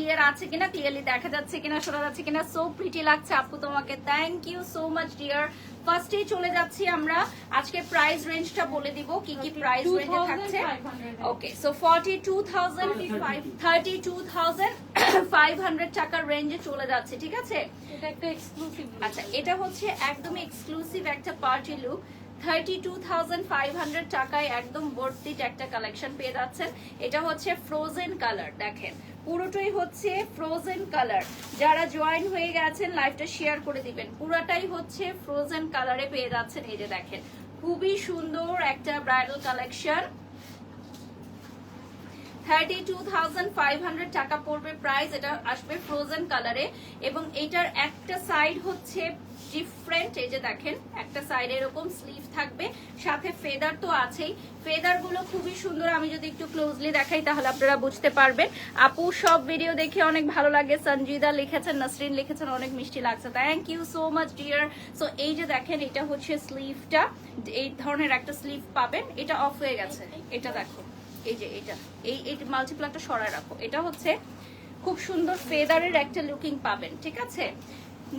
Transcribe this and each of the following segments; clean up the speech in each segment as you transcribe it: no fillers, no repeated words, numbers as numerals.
Clear আছে কিনা, clearly দেখা যাচ্ছে কিনা, শোনা যাচ্ছে কিনা। সো প্রিটি লাগছে আপু তোমাকে, thank you so much dear. ফার্স্টেই চলে যাচ্ছি আমরা, আজকে প্রাইস রেঞ্জটা বলে দিব কি কি প্রাইস রেঞ্জে থাকছে। ওকে, সো 32,500 টাকার রেঞ্জে চলে যাচ্ছে, ঠিক আছে। এটা একটা এক্সক্লুসিভ। আচ্ছা, এটা হচ্ছে একদমই এক্সক্লুসিভ একটা পার্টি লুক। 32,500 টাকায় একদম ভর্তি একটা কালেকশন পেয়ে যাচ্ছেন। এটা হচ্ছে ফ্রোজেন কালার, দেখেন পুরোটাই হচ্ছে ফ্রোজেন কালার। যারা জয়েন হয়ে গেছেন লাইভটা শেয়ার করে দিবেন, পুরোটাই হচ্ছে ফ্রোজেন কালারে পেয়ে যাচ্ছেন। এই যে দেখেন, খুবই সুন্দর একটা ব্রাইডাল কালেকশন। 32,500 টাকা পড়বে প্রাইস। এটা আসবে ফ্রোজেন কালারে এবং এটার একটা সাইড হচ্ছে ডিফারেন্ট। এই যে দেখেন, একটা সাইডে এরকম স্লিভ থাকবে, সাথে ফেদার তো আছেই। ফেদার গুলো খুবই সুন্দর, আমি যদি একটু ক্লোজলি দেখাই তাহলে আপনারা বুঝতে পারবেন। আপু সব ভিডিও দেখে অনেক ভালো লাগে, সঞ্জিদা লিখেছেন, নাসরিন লিখেছেন অনেক মিষ্টি লাগছে, thank you so much dear. So এই যে দেখেন, এটা হচ্ছে স্লিভটা, এই ধরনের একটা স্লিভ পাবেন। এটা অফ হয়ে গেছে, এটা দেখো, এই যে এটা এই মাল্টিপ্লারটা সরায় রাখো। এটা হচ্ছে খুব সুন্দর ফেদারের একটা লুকিং পাবেন, ঠিক আছে।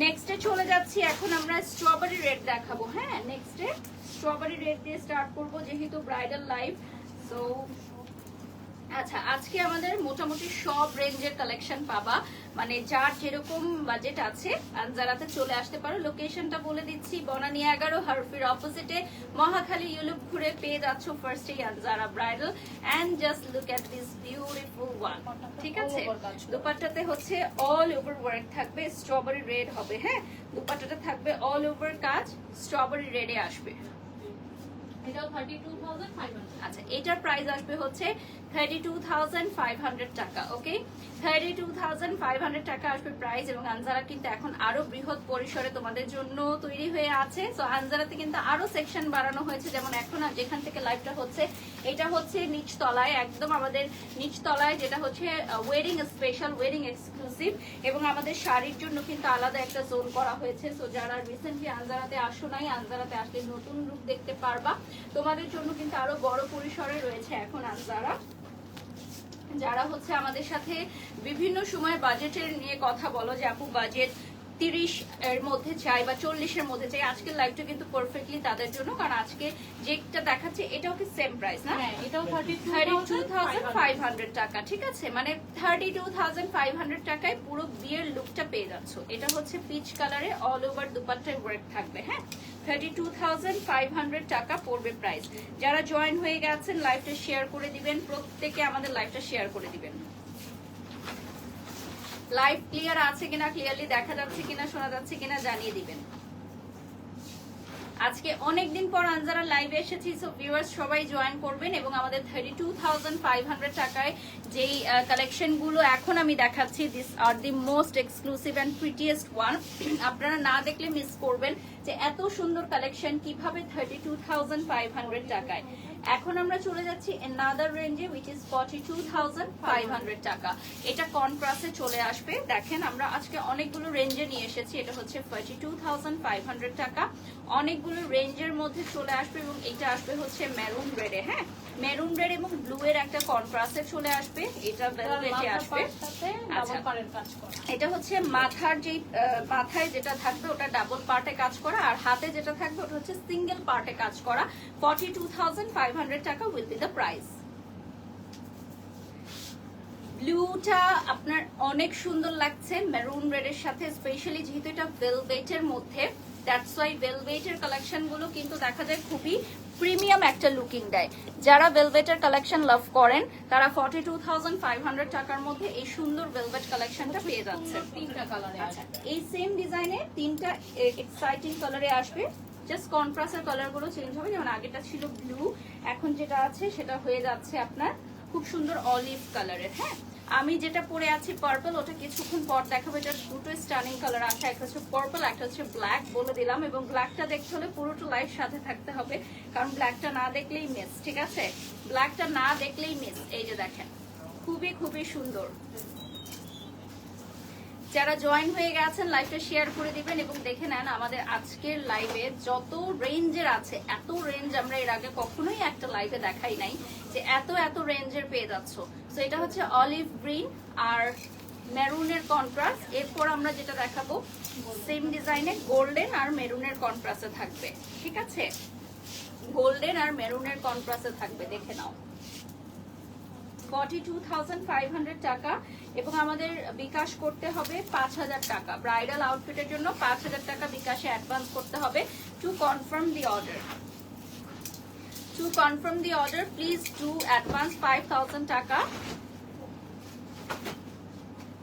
নেক্সটে চলে যাচ্ছি, এখন আমরা স্ট্রবেরি রেড দেখাবো। হ্যাঁ, নেক্সটে স্ট্রবেরি রেড দিয়ে স্টার্ট করব যেহেতু ব্রাইডাল লাইভ। সো আচ্ছা, আজকে আমাদের মোটামুটি সব রেঞ্জের কালেকশন পাবা, মানে যার যেরকম বাজেট আছে আনজারাতে চলে আসতে পারো। লোকেশনটা বলে দিচ্ছি, বনানী 11 হারফির অপোজিটে মহাখালী ইউলুপ ঘুরে পেয়ে যাচ্ছ ফার্স্টে Anzara bridal. And just look at this beautiful one, ঠিক আছে। দুপাট্টাতে হচ্ছে অল ওভার ওয়ার্ক থাকবে, স্ট্রবেরি রেড হবে। হ্যাঁ, দুপাট্টাটা থাকবে অল ওভার কাজ, স্ট্রবেরি রেডে আসবে। এটাও 32,500। আচ্ছা, এটার প্রাইস আসবে হচ্ছে 32,500 টাকা। ওকে, 32,500 টাকা আসবে প্রাইস। এবং আনজারা কিন্তু এখন আরো বৃহৎ পরিসরে তোমাদের জন্য তৈরি হয়ে আছে। সো আনজারাতে কিন্তু আরো সেকশন বাড়ানো হয়েছে, যেমন এখন যেখান থেকে লাইভটা হচ্ছে এটা হচ্ছে নিচতলায়, একদম আমাদের নিচতলায়, যেটা হচ্ছে ওয়েডিং স্পেশাল, ওয়েডিং এক্সক্লুসিভ। এবং আমাদের শাড়ির জন্য কিন্তু আলাদা একটা জোন করা হয়েছে। সো যারা রিসেন্টলি আনজারাতে আসো নাই, আনজারাতে আসলে নতুন লুক দেখতে পারবা। তোমাদের জন্য কিন্তু আরো বড় পরিসরে রয়েছে এখন আনজারা। যারা হচ্ছে আমাদের সাথে বিভিন্ন সময় বাজেটের নিয়ে কথা বলো যে আপু বাজেট 30 এর মধ্যে চাই বা 40 এর মধ্যে চাই, আজকের লাইভটা কিন্তু পারফেক্টলি তাদের জন্য। কারণ আজকে যেটা দেখাচ্ছে এটাও কি সেম প্রাইস না? হ্যাঁ, এটাও 32,500 টাকা, ঠিক আছে। মানে 32,500 টাকায় পুরো বিয়ের লুকটা পেয়ে যাচ্ছ। এটা হচ্ছে পিচ কালারে অল ওভার দুপাট্টায় ওয়ার্ক থাকবে। হ্যাঁ, 32,500 টাকা পড়বে প্রাইস। যারা জয়েন হয়ে গেছেন লাইভটা শেয়ার করে দিবেন, প্রত্যেকে আমাদের লাইভটা শেয়ার করে দিবেন। লাইভ ক্লিয়ার আছে কিনা, ক্লিয়ারলি দেখা যাচ্ছে কিনা, শোনা যাচ্ছে কিনা জানিয়ে দিবেন। আজকে অনেকদিন পর আনজারা লাইভে এসেছি, সো ভিউয়ার্স সবাই জয়েন করবেন। এবং আমাদের 32,500 টাকায় যেই কালেকশন গুলো এখন আমি দেখাচ্ছি, this are the most exclusive and prettiest one. আপনারা না দেখলে মিস করবেন যে এত সুন্দর কালেকশন কিভাবে 32,500 টাকায়। এখন আমরা চলে যাচ্ছি another রেঞ্জে, which is 42,500 টাকা। এটা কন্ট্রাস্টে চলে আসবে। দেখেন, আমরা আজকে অনেকগুলো রেঞ্জে নিয়ে এসেছি। এটা হচ্ছে 42,500 টাকা, অনেকগুলো রেঞ্জের মধ্যে চলে আসবে। এবং এটা আসবে হচ্ছে মেরুন রেডে। হ্যাঁ, মেরুন রেড এবং ব্লু এর একটা কন্ট্রাস্টে চলে আসবে। এটা ভেলভেটে আসবে। আচ্ছা, এটা হচ্ছে মাথার যে মাথায় যেটা থাকবে ওটা ডাবল পার্টে কাজ করা, আর হাতে যেটা থাকবে ওটা হচ্ছে সিঙ্গেল পার্টে কাজ করা। 42,500 টাকা উইল বি দ্য প্রাইস। ব্লুটা আপনার অনেক সুন্দর লাগছে মেরুন রেডের সাথে, স্পেশালি যেহেতু এটা ভেলভেটের মধ্যে, দ্যাটস ওয়াই ভেলভেটের কালেকশন গুলো কিন্তু দেখা যায় খুবই প্রিমিয়াম একটা লুকিং দেয়। যারা ভেলভেটের কালেকশন লাভ করেন তারা 42,500 টাকার মধ্যে এই সুন্দর ভেলভেট কালেকশনটা পেয়ে যাচ্ছে। তিনটা কালারে আছে, এই সেম ডিজাইনে তিনটা এক্সাইটিং কালারে আসবে। জাস্ট কন্ট্রাস্টের কালার গুলো চেঞ্জ হবে, যেমন আগেটা ছিল ব্লু, এখন যেটা আছে সেটা হয়ে যাচ্ছে আপনার খুব সুন্দর অলিভ কালারের। হ্যাঁ, আমি যেটা পরে আছি পার্পল, ওটা কিছুক্ষণ পর দেখাবো। এটা দুটো স্টানিং কালার আসে, একটা হচ্ছে পার্পল, একটা হচ্ছে ব্ল্যাক বলে দিলাম। এবং ব্ল্যাকটা দেখতে হলে পুরোটা লাইভ সাথে থাকতে হবে, কারণ ব্ল্যাকটা না দেখলেই মিস, ঠিক আছে। ব্ল্যাকটা না দেখলেই মিস। এই যে দেখেন, খুবই খুবই সুন্দর। যারা জয়েন হয়ে গেছেন লাইভটা শেয়ার করে দিবেন এবং দেখে নেন আমাদের আজকের লাইভে যত রেঞ্জের আছে, এত রেঞ্জ আমরা এর আগে কখনোই একটা লাইভে দেখাই নাই যে এত এত রেঞ্জের পেয়ে যাচ্ছ। তো এটা হচ্ছে অলিভ গ্রিন আর মেরুনের কন্ট্রাস্ট। এরপর আমরা যেটা দেখাবো সেম ডিজাইনে গোল্ডেন আর মেরুনের কন্ট্রাস্টে থাকবে, ঠিক আছে? গোল্ডেন আর মেরুনের কন্ট্রাস্টে থাকবে, দেখে নাও। 42,500 টাকা এবং আমাদের বিকাশ করতে হবে 5,000 টাকা। ব্রাইডাল আউটফিটের জন্য 5,000 টাকা বিকাশে অ্যাডভান্স করতে হবে to confirm the order. To confirm the order, please do advance 5,000 টাকা।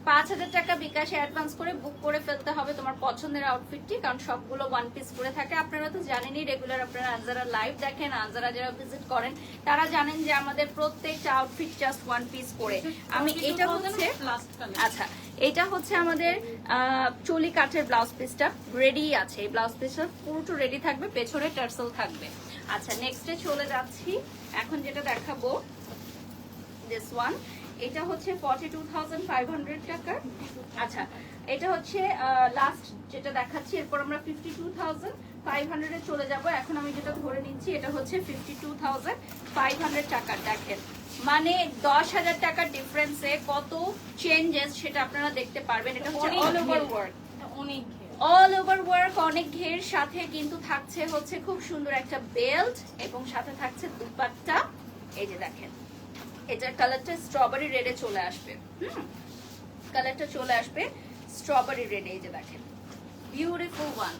5,000 টাকা বিকাশে অ্যাডভান্স করে বুক করে ফেলতে হবে তোমার পছন্দের আউটফিটটি, কারণ সবগুলো ওয়ান পিস করে থাকে। আপনারা তো জানেনই, রেগুলার আপনারা আনজারা লাইভ দেখেন, আনজারা যারা ভিজিট করেন তারা জানেন যে আমাদের প্রত্যেকটা আউটফিট জাস্ট ওয়ান পিস করে। আমি এটা হচ্ছে আচ্ছা, এটা হচ্ছে আমাদের চলি কাঠের ব্লাউজ পিসটা রেডি আছে। এই ব্লাউজ পিসটা পুরোটা রেডি থাকবে, পেছনে টার্সেল থাকবে। আচ্ছা, নেক্সটে চলে যাচ্ছি। এখন যেটা দেখাবো দিস ওয়ান, এটা হচ্ছে 42,500 টাকা। আচ্ছা, এটা হচ্ছে লাস্ট যেটা দেখাচ্ছি। এরপর আমরা 52,500 এ চলে যাব। এখন আমি যেটা ধরে নিচ্ছি এটা হচ্ছে 52,500 টাকা। দেখেন মানে 10,000 টাকার ডিফারেন্সে কত চেঞ্জেস সেটা আপনারা দেখতে পারবেন। এটা হচ্ছে অল ওভার ওয়ার্ক, অনেক অল ওভার ওয়ার্ক, অনেক ঘের, সাথে কিন্তু থাকছে হচ্ছে খুব সুন্দর একটা বেল্ট এবং সাথে থাকছে দুপাট্টা। এই যে দেখেন, এটার কালারটা স্ট্রবেরি রেডে চলে আসবে। কালারটা চলে আসবে স্ট্রবেরি রেডে। এই যে দেখেন, বিউটিফুল ওয়ান।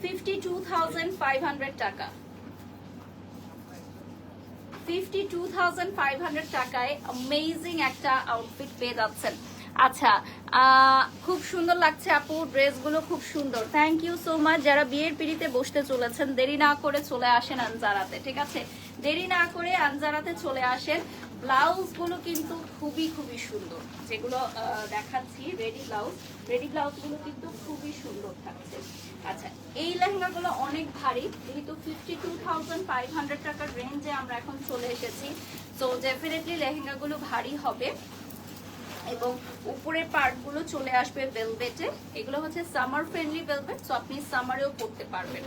52,500 টাকা। 52,500 টাকায় অ্যামেজিং একটা আউটফিট পেয়ে যাচ্ছেন। আচ্ছা, খুব সুন্দর লাগছে আপু, ড্রেসগুলো খুব সুন্দর। Thank you so much. যারা বিয়ের পিড়িতে বসতে চলেছেন দেরি না করে চলে আসেন আনজারাতে, ঠিক আছে? দেরি না করে আনজারাতে চলে আসেন। ব্লাউজগুলো কিন্তু খুবই খুবই সুন্দর, যেগুলো দেখাচ্ছি রেডি ব্লাউজ। রেডি ব্লাউজগুলো কিন্তু খুবই সুন্দর থাকছে। আচ্ছা, এই লেহেঙ্গাগুলো অনেক ভারী, যেহেতু 52,500 টাকার রেঞ্জে আমরা এখন চলে এসেছি, তো ডেফিনেটলি লেহেঙ্গাগুলো ভারী হবে। এবং উপরের পার্টগুলো চলে আসবে ভেলভেটে। এগুলো হচ্ছে সামার ফ্রেন্ডলি ভেলভেট, সো আপনি সামারেও পরতে পারবেন।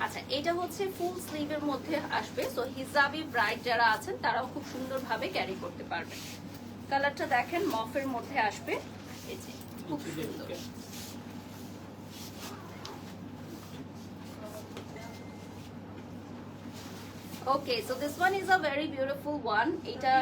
আচ্ছা, এটা হচ্ছে ফুল স্লিভের মধ্যে আসবে, সো হিজাবি ব্রাইড যারা আছেন তারাও খুব সুন্দরভাবে ক্যারি করতে পারবেন। কালারটা দেখেন, মফের মধ্যে আসবে, এই যে খুব সুন্দর। Okay, so this one is a very beautiful one. এটা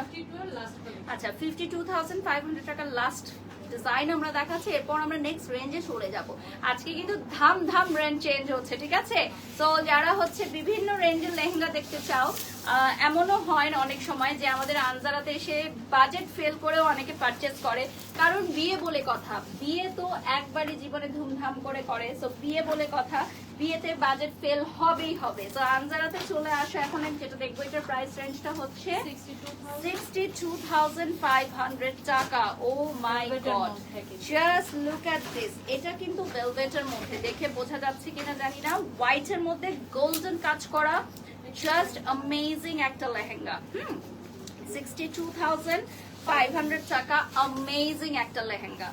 আচ্ছা 52,500 টাকা লাস্ট ডিজাইন আমরা দেখাচ্ছি। এরপর আমরা নেক্সট রেঞ্জে চলে যাব। আজকে কিন্তু ধাম ধাম রেঞ্জ চেঞ্জ হচ্ছে, ঠিক আছে? তো যারা হচ্ছে বিভিন্ন রেঞ্জের লেহেঙ্গা দেখতে চাও, এমনও হয় না অনেক সময় যে আমাদের আনজারাতে এসে বাজেট ফেল করেও অনেকে পারচেজ করে, কারণ বিয়ে বলে কথা। বিয়ে তো একবারই জীবনে ধুমধাম করে করে, সো বিয়ে বলে কথা, বিয়েতে বাজেট ফেল হবেই হবে। তো আনজারাতে চলে আসো। এখন যেটা দেখবো এটার প্রাইস রেঞ্জটা হচ্ছে 62,500 টাকা। Oh my god, just look at this. এটা কিন্তু ভেলভেটের মধ্যে, দেখে বোঝা যাচ্ছে কিনা জানি না, হোয়াইটের মধ্যে গোল্ডেন কাজ করা, জাস্ট অ্যামেজিং একটা লেহেঙ্গা। 62,500 টাকা, অ্যামেজিং একটা লেহেঙ্গা।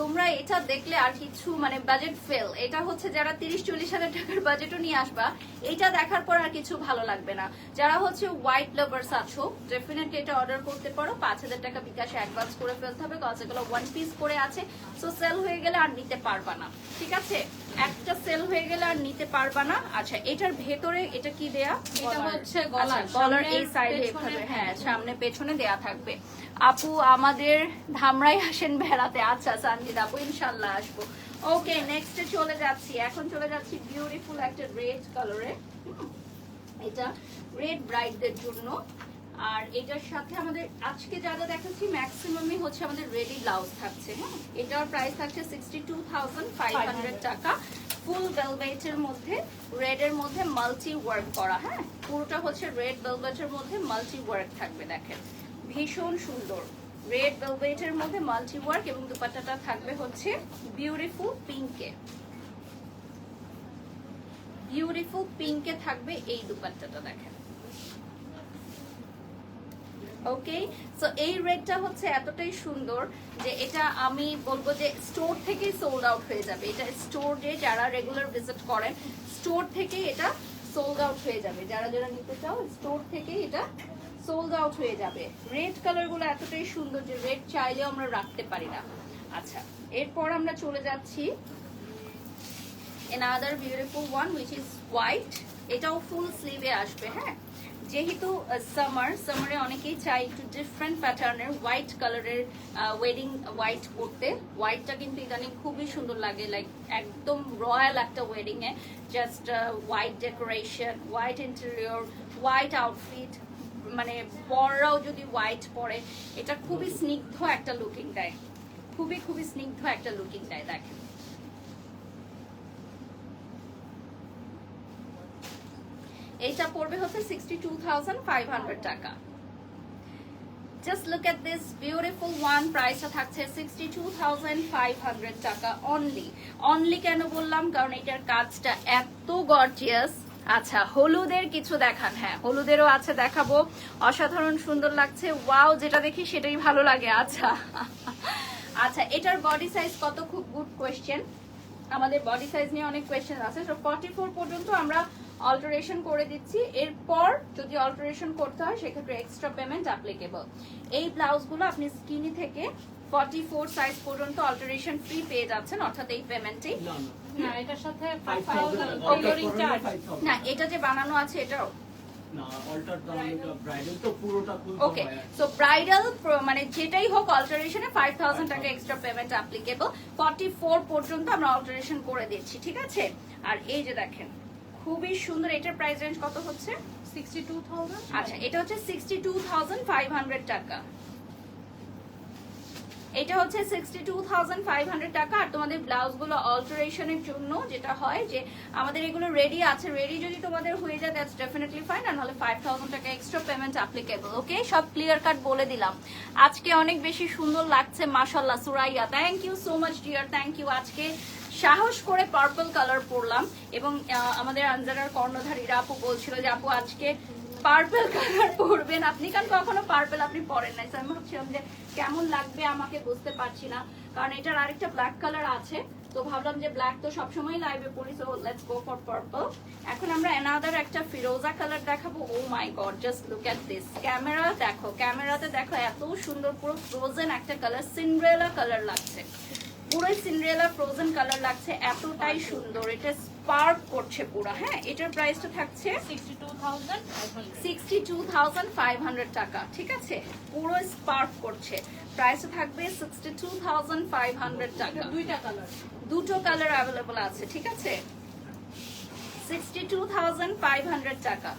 তোমরা এটা দেখলে আর কিছু মানে বাজেট ফেল। এটা হচ্ছে যারা 30-40 হাজার টাকার বাজেটও নিয়ে আসবা, এটা দেখার পর আর কিছু ভালো লাগবে না। যারা হচ্ছে হোয়াইট লাভার্স আছো, ডেফিনেটলি এটা অর্ডার করতে পারো। 5,000 টাকা বিকাশে অ্যাডভান্স করে ফেলতে হবে, কারণ এগুলো ওয়ান পিস করে আছে, সো সেল হয়ে গেলে আর নিতে পারবা না, ঠিক আছে? একটা সেল হয়ে গেলে আর নিতে পারবা না। আচ্ছা, এটার ভেতরে এটা কি দেয়া? এটা হচ্ছে গলার এই সাইডে এভাবে, হ্যাঁ, সামনে পেছনে দেয়া থাকবে। আপু আমাদের ধামরাই আসেন বেড়াতে। আচ্ছা সানজিদ আপু, ইনশাল্লাহ আসবো। ওকে, নেক্সটে চলে যাচ্ছি। এখন চলে যাচ্ছি বিউটিফুল একটা রেড কালারে। এটা রেড ব্রাইডদের জন্য। আর এটার সাথে আমাদের আজকে যা যা দেখাচ্ছি ম্যাক্সিমামই হচ্ছে আমাদের রেডি ব্লাউজ থাকছে। হ্যাঁ, এটার প্রাইস থাকছে 62,500 টাকা। ফুল ভেলভেটের মধ্যে, রেড এর মধ্যে মাল্টি ওয়ার্ক করা। হ্যাঁ, পুরোটা হচ্ছে রেড ভেলভেটের মধ্যে মাল্টি ওয়ার্ক থাকবে। দেখেন ভীষণ সুন্দর, রেড ভেলভেটের মধ্যে মাল্টি ওয়ার্ক, এবং দুপাট্টাটা থাকবে হচ্ছে বিউটিফুল পিঙ্কে। বিউটিফুল পিঙ্কে থাকবে এই দুপাট্টাটা, দেখেন। ওকে, সো এই রেডটা হচ্ছে এতটাই সুন্দর যে এটা আমি বলবো যে স্টোর থেকেই সোল্ড আউট হয়ে যাবে। এটা স্টোরে যারা রেগুলার ভিজিট করেন, স্টোর থেকে এটা সোল্ড আউট হয়ে যাবে। যারা যারা নিতে চাও স্টোর থেকে এটা সোল্ড আউট হয়ে যাবে। রেড কালার গুলো এতটাই সুন্দর যে রেড চাইলেও আমরা রাখতে পারি না। আচ্ছা, এরপর আমরা চলে যাচ্ছি another beautiful one which is white. এটাও ফুল স্লিভে আসবে। হ্যাঁ, যেহেতু সামারে অনেকেই চাই একটু ডিফারেন্ট প্যাটার্নের হোয়াইট কালারের ওয়েডিং হোয়াইট করতে। হোয়াইটটা কিন্তু ইদানিং খুবই সুন্দর লাগে, লাইক একদম রয়্যাল একটা ওয়েডিং এ just white decoration, white interior, white outfit, মানে বড়রাও যদি হোয়াইট পরে এটা খুবই স্নিগ্ধ একটা লুকিং দেয়, খুবই খুবই স্নিগ্ধ একটা লুকিং দেয়। দেখেন এইটা পড়বে হচ্ছে 62,500 টাকা। Just look at this beautiful one, প্রাইসটা থাকছে 62,500 টাকা অনলি। অনলি কেন বললাম, কারণ এটার কাজটা এত গর্জিয়াস। আচ্ছা, হলুদের কিছু দেখান। হ্যাঁ, হলুদেরও আছে, দেখাবো। অসাধারণ সুন্দর লাগছে, ওয়াও, যেটা দেখি সেটাই ভালো লাগে। আচ্ছা আচ্ছা, এটার বডি সাইজ কত? খুব গুড কোয়েশ্চেন। আমাদের বডি সাইজ নিয়ে অনেক কোয়েশ্চেন আছে। তো 44 পর্যন্ত আমরা অল্টারেশন করে দিচ্ছি। এরপর যদি অল্টারেশন করতে হয় সেক্ষেত্রে এক্সট্রা পেমেন্ট অ্যাপ্লিকেবল। এই ব্লাউজগুলো আপনি স্কিনি থেকে 44 সাইজ পর্যন্ত অল্টারেশন ফ্রি পেয়ে যাচ্ছেন, অর্থাৎ এই পেমেন্টে। না, এটার সাথে 5,000 টেইলরিং চার্জ। না, এটা যে বানানো আছে এটাও না, অল্টার ব্রাইডাল তো পুরোটা খুলতে ওকে। হয়। সো ব্রাইডাল মানে যেটাই হোক অল্টারেশনে 5,000 টাকা এক্সট্রা পেমেন্ট অ্যাপ্লিকেবল। 44 পর্যন্ত আমরা অল্টারেশন করে দিচ্ছি, ঠিক আছে? আর এই যে দেখেন খুবই সুন্দর, এটার প্রাইস রেঞ্জ কত হচ্ছে? 62,000। আচ্ছা, এটা হচ্ছে 62,500 টাকা। এটা হচ্ছে 62,500 টাকা। আর তোমাদের ব্লাউজগুলো অল্টারেশনের জন্য যেটা হয় যে আমাদের এগুলো রেডি আছে, রেডি যদি তোমাদের হয়ে যায় দ্যাটস ডেফিনেটলি ফাইন, আর নাহলে 5,000 টাকা এক্সট্রা পেমেন্ট অ্যাপ্লিকেবল। ওকে, সব ক্লিয়ার কাট বলে দিলাম। আজকে অনেক বেশি সুন্দর লাগছে মাশাআল্লাহ। Suraiya, thank you so much dear, thank you. আজকে সাহস করে পার্পল কালার পরলাম এবং আমাদের আনজারার কর্ণধারীরা আপু বলছিল যে আপু আজকে পার্পল কালার পরবেন আপনি, কারণ কখনো পার্পল আপনি পরেন নাই। আমি ভাবছিলাম যে কেমন লাগবে আমাকে, বুঝতে পারছি না, কারণ এটার আরেকটা ব্ল্যাক কালার আছে, তো ভাবলাম যে ব্ল্যাক তো সবসময় লাইভে পরি, so let's go for purple. এখন আমরা অ্যানাদার একটা ফিরোজা কালার দেখাবো। Oh my god, just look at this. Camera দেখো, ক্যামেরাতে দেখো এত সুন্দর, পুরো ফ্রোজেন একটা কালার, সিন্ড্রেলা কালার লাগছে, পুরো সিন্ড্রেলা ফ্রোজেন কালার লাগছে, এতটাই সুন্দর। এটা স্পার্ক করছে পুরো। হ্যাঁ, এটার প্রাইসটা থাকছে 62,500 টাকা, ঠিক আছে? পুরো স্পার্ক করছে, প্রাইসটা থাকবে 62,500 টাকা। দুইটা কালার, দুটো কালার অ্যাভেলেবল আছে, ঠিক আছে? 62,500 টাকা,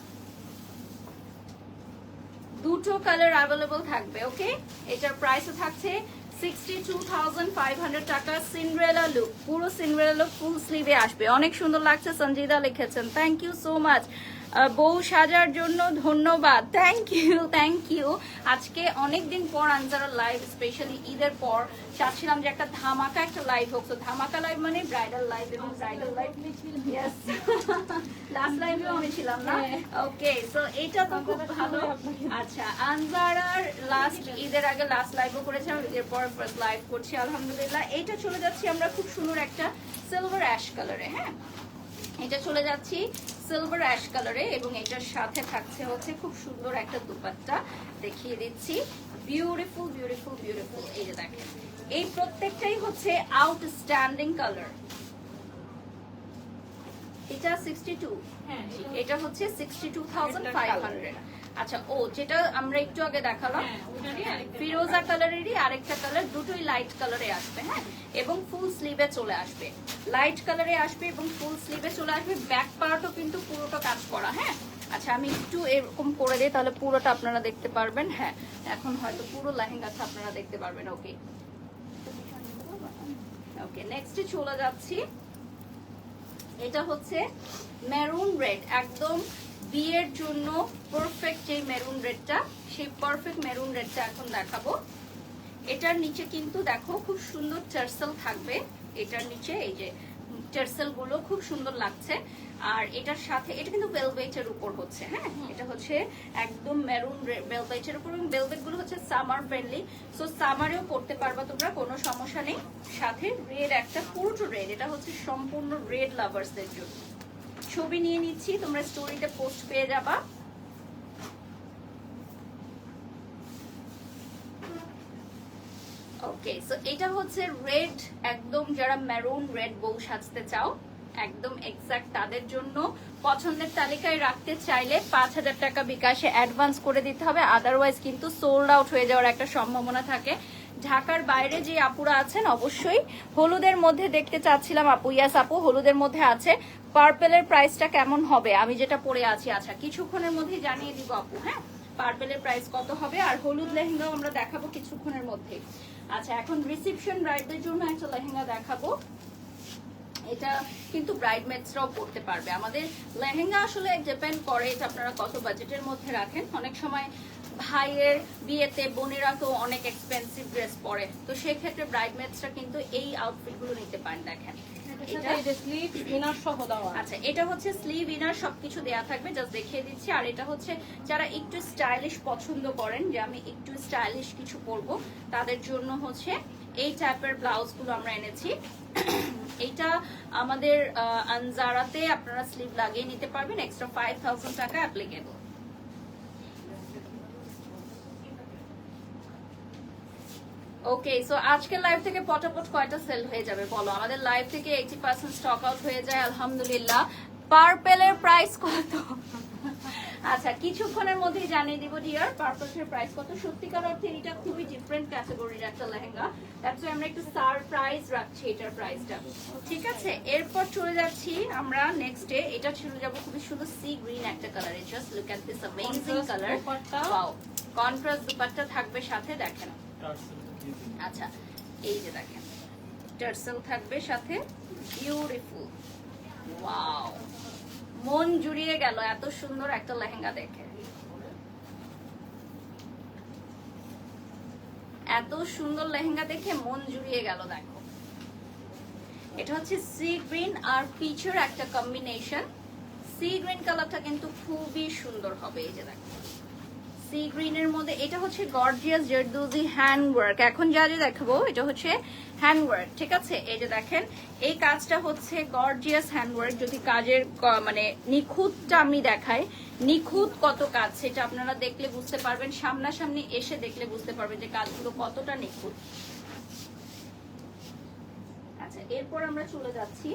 দুটো কালার অ্যাভেলেবল থাকবে। ওকে, এটার প্রাইসও থাকছে 62,500 টাকা। সিন্ড্রেলা লুক, পুরো সিন্ড্রেলা লুক, ফুল স্লিভে আসবে, অনেক সুন্দর লাগছে। সঞ্জিদা লিখেছেন, থ্যাংক ইউ সো মাচ। বউ সাজার জন্য ধন্যবাদ, থ্যাংক ইউ, থ্যাংক ইউ। আজকে অনেকদিন পর আনজারা লাইভ, স্পেশালি ঈদের পর চাচ্ছিলাম যে একটা ধামাকা একটা লাইভ হোক। তো ধামাকা লাইভ মানে ব্রাইডাল লাইভ, এবং ব্রাইডাল লাইভ ইয়েস, লাস্ট লাইভেও আমি ছিলাম না। ওকে, সো এটা তো খুব ভালো। আচ্ছা, আনজারার লাস্ট ঈদের আগে লাস্ট লাইভও করেছিলাম, ঈদের পর ফার্স্ট লাইভ করছি আলহামদুলিল্লাহ। এইটা চলে যাচ্ছি আমরা খুব সুন্দর একটা সিলভার অ্যাশ কালারে। হ্যাঁ, এটা চলে যাচ্ছি সিলভার অ্যাশ কালারে, এবং এটার সাথে থাকছে হচ্ছে খুব সুন্দর একটা দুপাট্টা, দেখিয়ে দিচ্ছি। Beautiful beautiful beautiful. এই যে দেখেন, এই প্রত্যেকটাই হচ্ছে আউটস্ট্যান্ডিং কালার। এটা 62, হ্যাঁ এটা হচ্ছে 62,500। আচ্ছা, ও যেটা আমরা একটু আগে দেখালাম ফিরোজা কালারেরই আরেকটা কালার, দুটোই লাইট কালারে আসবে। হ্যাঁ, এবং ফুল স্লিভে চলে আসবে, লাইট কালারে আসবে এবং ফুল স্লিভে চলে আসবে। ব্যাক পার্টও কিন্তু পুরোটা কাজ করা। হ্যাঁ, আচ্ছা আমি একটু এরকম করে দিই, তাহলে পুরোটা আপনারা দেখতে পারবেন। হ্যাঁ, এখন হয়তো পুরো লেহেঙ্গাটা আপনারা দেখতে পারবেন। ওকে ওকে, নেক্সটে চলে যাচ্ছি। এটা হচ্ছে মেরুন রেড, একদম বিয়ের জন্য পারফেক্ট যে মেরুন রেডটা, সেই পারফেক্ট মেরুন রেডটা এখন দেখাবো। এটার নিচে কিন্তু দেখো খুব সুন্দর টার্সেল থাকবে, এটার নিচে এই যে টার্সেল গুলো খুব সুন্দর লাগছে। আর এটার সাথে এটা কিন্তু ভেলভেটের উপর হচ্ছে। হ্যাঁ, এটা হচ্ছে একদম মেরুন ভেলভেটের উপর, এবং ভেলভেট গুলো হচ্ছে সামার ফ্রেন্ডলি, সো সামারেও পড়তে পারবা তোমরা, কোনো সমস্যা নেই। সাথে রেড একটা, পুরোটা রেড, এটা হচ্ছে সম্পূর্ণ রেড লাভার্সদের জন্য। ছবি নিয়ে নিচ্ছি, তোমরা স্টোরিতে পোস্ট পেয়ে যাবা। ওকে, সো এটা হচ্ছে রেড, একদম যারা মেরুন রেড বউ সাজতে চাও একদম এক্সাক্ট তাদের জন্য। পছন্দের তালিকায় রাখতে চাইলে 5,000 টাকা বিকাশে অ্যাডভান্স করে দিতে হবে, আদারওয়াইজ কিন্তু সোল্ড আউট হয়ে যাওয়ার একটা সম্ভাবনা থাকে। ঢাকার বাইরে যে আপুরা আছেন অবশ্যই হলুদের মধ্যে দেখতে চাচ্ছিলাম আপু, ইয়াস আপু হলুদের মধ্যে আছে। পার্পেলের প্রাইসটা কেমন হবে আমি যেটা পরে আছি, আচ্ছা কিছুক্ষণের মধ্যে জানিয়ে দিব আপু। হ্যাঁ, পার্পেলের প্রাইস কত হবে, আর হলুদ লেহেঙ্গাও আমরা দেখাবো কিছুক্ষণের মধ্যে। আচ্ছা, এখন রিসেপশন ব্রাইডদের জন্য একটা লেহেঙ্গা দেখাবো। এটা কিন্তু ব্রাইডমেডসরাও পরতে পারবে। আমাদের লেহেঙ্গা আসলে ডিপেন্ড করে এটা আপনারা কত বাজেটের মধ্যে রাখেন। অনেক সময় ভাইয়ের বিয়েতে বোনেরা তো অনেক এক্সপেন্সিভ ড্রেস পরে, তো সেক্ষেত্রে ব্রাইডমেডসরা কিন্তু এই আউটফিটগুলো নিতে পারেন। দেখেন আচ্ছা, এটা হচ্ছে স্লিভ ইনার সবকিছু দেয়া থাকবে, জাস্ট দেখিয়ে দিচ্ছি। আর এটা হচ্ছে যারা একটু স্টাইলিশ পছন্দ করেন, যে আমি একটু স্টাইলিশ কিছু পরবো, তাদের জন্য হচ্ছে এই টাইপের ব্লাউজ গুলো আমরা এনেছি। এটা আমাদের আনজারাতে আপনারা স্লিভ লাগিয়ে নিতে পারবেন, এক্সট্রা 5,000 টাকা অ্যাপ্লিকেবল। ওকে, সো আজকের লাইভ থেকে পটাপট কয়টা সেল হয়ে যাবে বলো? আমাদের লাইভ থেকে 80% স্টক আউট হয়ে যায় আলহামদুলিল্লাহ। পার্পেলের প্রাইস কত? আচ্ছা, কিছুক্ষণের মধ্যেই জানিয়ে দিব ডিয়ার পার্পেলের প্রাইস কত। সত্যিকার অর্থে এটা খুবই ডিফারেন্ট ক্যাটাগরির একটা লেহেঙ্গা, দ্যাটস ওয়াই আমরা একটু সারপ্রাইজ রাখছি এটার প্রাইসটা। ঠিক আছে, এরপর চলে যাচ্ছি আমরা নেক্সটে। এটা চলে যাব খুবই সুন্দর সি গ্রিন একটা কালারে। Just look at this amazing colour. Wow, contrast dupatta থাকবে সাথে, দেখেন। আচ্ছা, এই যে দেখেন টার্সেল থাকবে সাথে, বিউটিফুল। ওয়াও, মন জুড়িয়ে গেল এত সুন্দর একটা লেহেঙ্গা দেখে, এত সুন্দর লেহেঙ্গা দেখে মন জুড়িয়ে গেল। দেখো, এটা হচ্ছে সি গ্রিন আর পিচের একটা কম্বিনেশন। সি গ্রিন কালারটা কিন্তু খুবই সুন্দর হবে। এই যে দেখো সি গ্রিনের মধ্যে এটা হচ্ছে গর্জিয়াস জারদোজি হ্যান্ড ওয়ার্ক। এখন যা যা দেখাবো এটা হচ্ছে হ্যান্ড ওয়ার্ক, ঠিক আছে? এই যে দেখেন এই কাজটা হচ্ছে গর্জিয়াস হ্যান্ড ওয়ার্ক। যদি কাজের মানে নিখুঁতটা আমি দেখাই, নিখুঁত কত কাজ সেটা আপনারা দেখলে বুঝতে পারবেন, সামনাসামনি এসে দেখলে বুঝতে পারবেন যে কাজগুলো কতটা নিখুঁত। আচ্ছা, এরপর আমরা চলে যাচ্ছি।